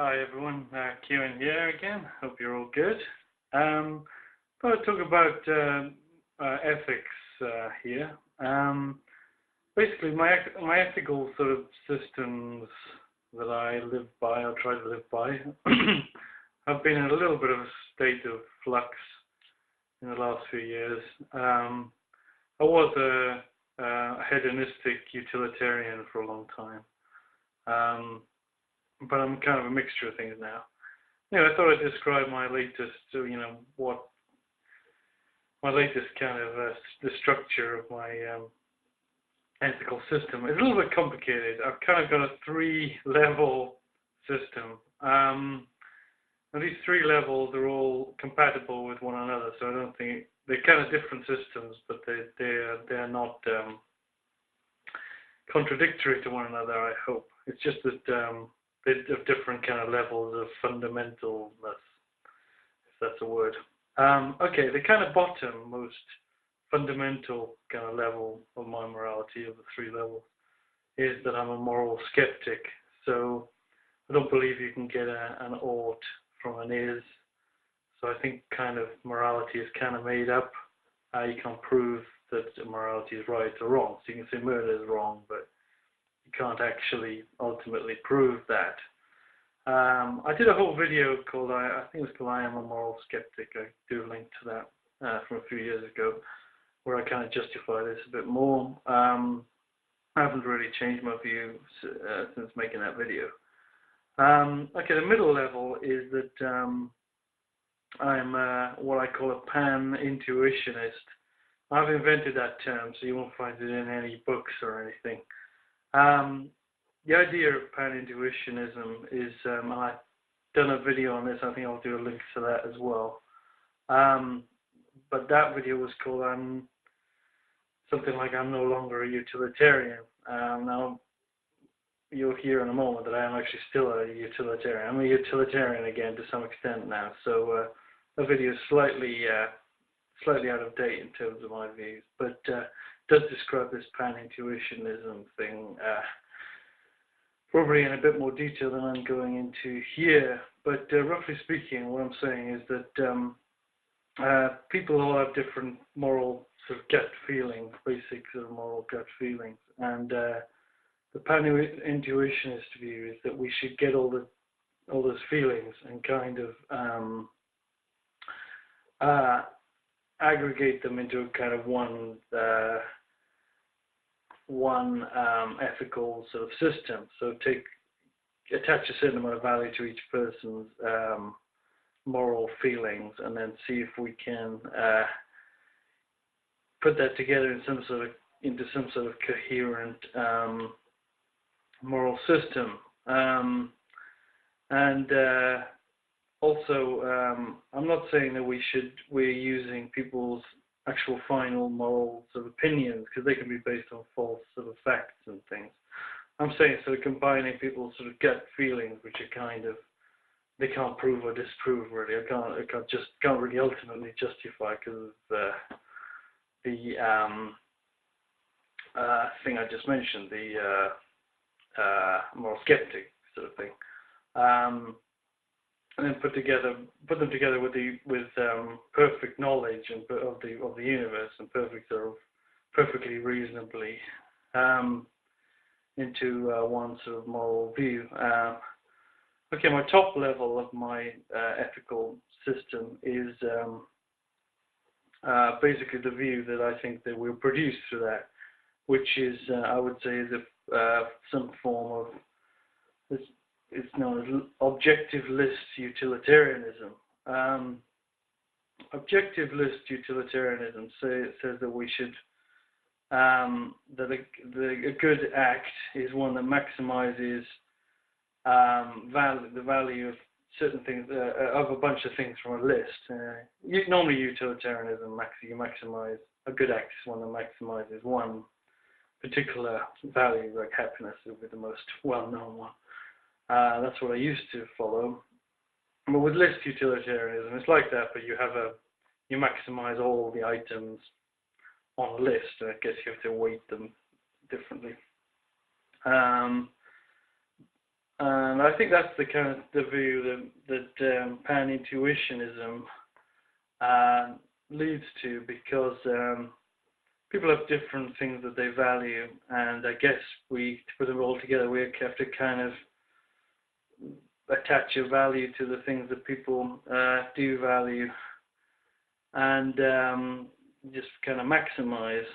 Hi everyone, Kieran here again. Hope you're all good. I'll talk about ethics here. Basically, my ethical sort of systems that I live by, or try to live by, have been in a little bit of a state of flux in the last few years. I was a hedonistic utilitarian for a long time. But I'm kind of a mixture of things now. I thought I'd describe my latest, what my latest kind of the structure of my ethical system. It's a little bit complicated. I've kind of got a three-level system. And these three levels are all compatible with one another, so I don't think they're kind of different systems, but they're not contradictory to one another. I hope it's just that. Of different kind of levels of fundamentalness, if that's a word. Okay, the kind of bottom, most fundamental kind of level of my morality of the three levels is that I'm a moral skeptic. So I don't believe you can get an ought from an is. So I think kind of morality is kind of made up. You can't prove that morality is right or wrong. So you can say murder is wrong, but you can't actually ultimately prove that. I did a whole video called, I think it was called I Am a Moral Skeptic. I do link to that from a few years ago, where I kind of justify this a bit more. I haven't really changed my view since making that video. Okay, the middle level is that I'm what I call a pan-intuitionist. I've invented that term, so you won't find it in any books or anything. The idea of pan-intuitionism is, I've done a video on this, I think I'll do a link to that as well. But that video was called something like I'm no longer a utilitarian. Now, you'll hear in a moment that I am actually still a utilitarian. I'm a utilitarian again to some extent now, so the video is slightly out of date in terms of my views, but does describe this pan-intuitionism thing probably in a bit more detail than I'm going into here. But roughly speaking, what I'm saying is that people all have different moral sort of gut feelings, basic sort of moral gut feelings, and the pan-intuitionist view is that we should get all those feelings and kind of aggregate them into a kind of one ethical sort of system. So attach a certain amount of value to each person's moral feelings, and then see if we can put that together into some sort of coherent moral system. Also, I'm not saying that we're using people's actual final moral sort of opinions, because they can be based on false sort of facts and things. I'm saying sort of combining people's sort of gut feelings, which are kind of, they can't prove or disprove really. I can't really ultimately justify because of the thing I just mentioned, the moral skeptic sort of thing. And then put them together with perfect knowledge of the universe and perfectly reasonably into one sort of moral view. Okay, my top level of my ethical system is basically the view that I think that we're produced through that, which is I would say is some form of it's known as objectivist utilitarianism. Objectivist utilitarianism says that we should that a good act is one that maximizes the value of certain things of a bunch of things from a list. Normally, utilitarianism you maximize a good act is one that maximizes one particular value, like happiness would be the most well-known one. That's what I used to follow. But with list utilitarianism, it's like that, but you maximize all the items on a list, and I guess you have to weight them differently. And I think that's the kind of the view that pan-intuitionism leads to, because people have different things that they value, and I guess to put them all together, we have to kind of attach a value to the things that people do value, and just kind of maximize.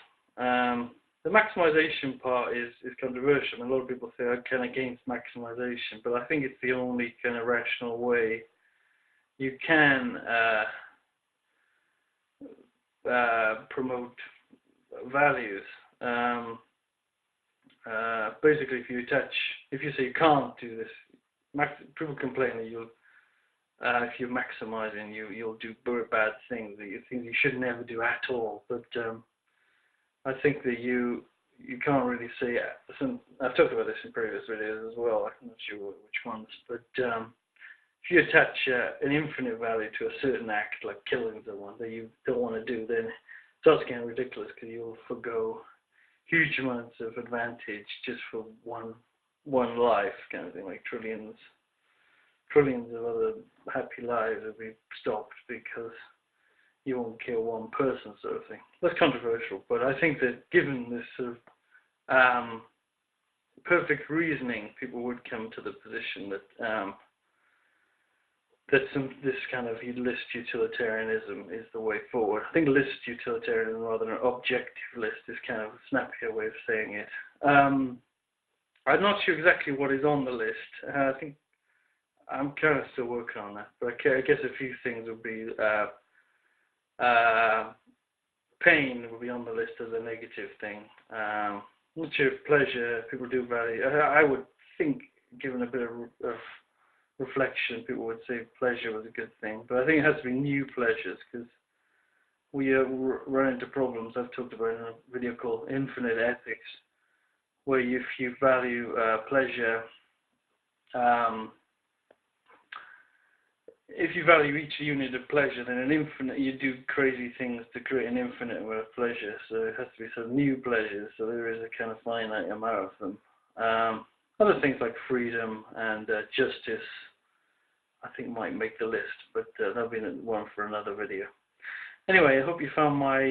The maximization part is controversial. A lot of people say I'm kind of against maximization, but I think it's the only kind of rational way you can promote values. Basically, if you say you can't do this, people complain that if you're maximizing, you'll do bad things, things you should never do at all. But I think that you can't really say. I've talked about this in previous videos as well. I'm not sure which ones, but if you attach an infinite value to a certain act, like killing someone, that you don't want to do, then it starts getting ridiculous, because you'll forgo huge amounts of advantage just for one life, kind of thing, like trillions of other happy lives will be stopped because you won't kill one person, sort of thing. That's controversial, but I think that given this sort of perfect reasoning, people would come to the position that this kind of list utilitarianism is the way forward. I think list utilitarianism rather than an objective list is kind of a snappier way of saying it. I'm not sure exactly what is on the list. I think I'm kind of still working on that, but I guess a few things would be pain would be on the list as a negative thing. I'm not sure if pleasure people do value. I would think, given a bit of reflection, people would say pleasure was a good thing, but I think it has to be new pleasures, because we run into problems I've talked about in a video called Infinite Ethics, where if you value pleasure, if you value each unit of pleasure, then an infinite, you do crazy things to create an infinite amount of pleasure. So it has to be sort of new pleasures. So there is a kind of finite amount of them. Other things like freedom and justice, I think, might make the list, but that'll be one for another video. Anyway, I hope you found my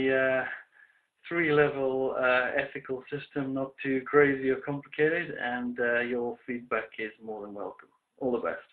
3-level ethical system not too crazy or complicated, and your feedback is more than welcome. All the best.